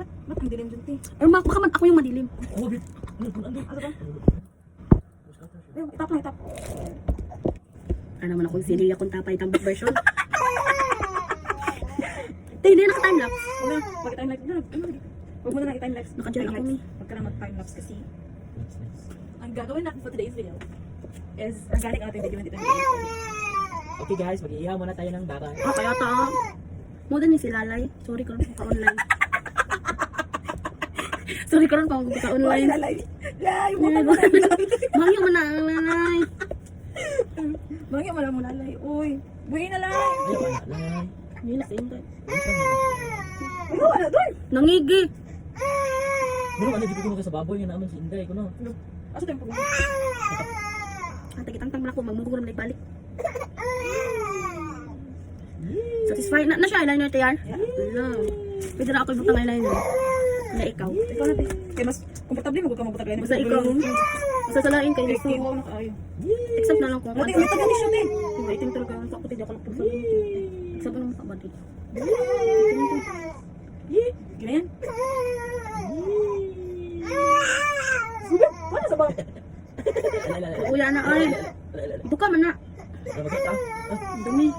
Ba't ang dilim dun, te? Or baka man ako yung madilim. Oh, bit. Ano ba? Itap lang, itap. Ano naman akong sinili akong tapay tambok version. Tay, hindi naka-timelapse. Wala, mag-timelapse. Huwag mo na lang i-timelapse. Naka-dyan ako ni. Huwag ka na mag-timelapse kasi ang gagawin natin for today's video is organic ang ating video dito. Okay guys, mag-iihaw muna tayo ng baka. Ah, kaya ta. Mo din ni si Lalay. Sorry karon ko ka-online. Sorry karon pa ako ka-online. Lalay! Lalay! Mahal man na ang Lalay. Bangya mo lang mo lalay. Uy! Buhay na lang! Ay, wala lang. Nila sa inday. Ano? Ano? Doy! Nangigi. Pero ano, di ko sa baboy, nga naman si Inday ko, no? Asa tayo pag-uwi? Ang tagitang-tang mo na ako. Magmumuguram na ibalik. Satisfied na siya eyeliner tayar. Wala. Pwede na ako ibutang eyeliner. Na ikaw. Ikaw natin. Kaya mas komportable mo kung mabutag yan. Basta ikaw. Basta salain kayo. Kaya huwag na kaayo. Except na lang kung Buti, ulit na siya din. Diba, itim talaga ang sakot. Hindi ako lang puso. Except na mukha ba di. Gina yan? Wala sa bawah. Uya na ay. Ito ka man na. Dumi.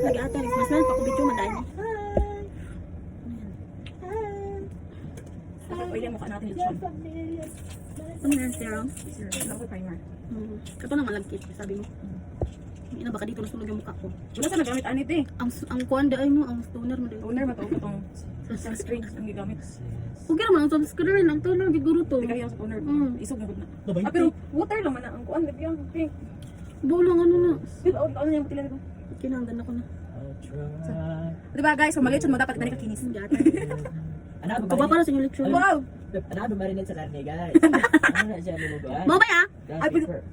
Lagi ata, mas meron pa ako video madami. Pwede ang mukha natin dito siya. Ano na serum? Ako primer. Ito na malagkit, sabi mo. Hindi na baka dito nasunog yung mukha ko. Wala sa nagamit anit eh. Ang kuwanda ay mo, ang toner mo dito. Toner matawag itong sunscreen ang gigamit. Okay naman, ang sunscreen, ang toner, giguro to. Hindi kaya sa toner. Isog na good na. Babay, Ah, pero water lang man na ang kuan. Lagyan. Pink. Bulang ano na. Ano niya matila dito? Kinanggan ako na. Diba guys, kung maliit mo dapat ka kinis. Hindi ata. Ano Kaba para sa inyo lecture. Wow! Ano marinate sa karne, guys? Ano na siya lulugan? Mo ba ya? Ay,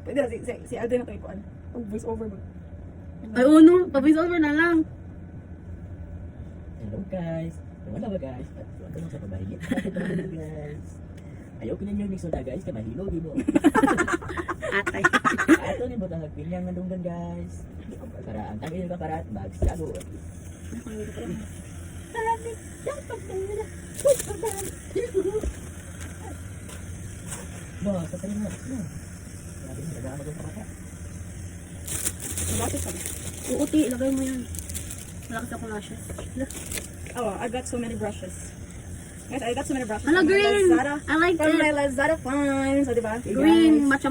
pwede na si Alden na ito ikuan. Voice over ba? Ay, no. Pa-voice over na lang. Hello guys. Wala ba guys? Huwag ka lang sa pabahigit. Hello guys. Ayaw ko ninyo mix na guys. Kaya mahilog mo. Atay. Ato ni butang nagpinyang nandunggan guys. Para ang tangil ka para at magsago. Ba, tatay mo. Sabi mo, nagama ko pa. Bakit sabi? Uuti, ilagay mo yan. Malakas ako lashes. Oh, I got so many brushes. Guys, I got so many brushes. Hala, From my green. Lazada. I like From it. my Lazada finds. So, diba? Green, matcha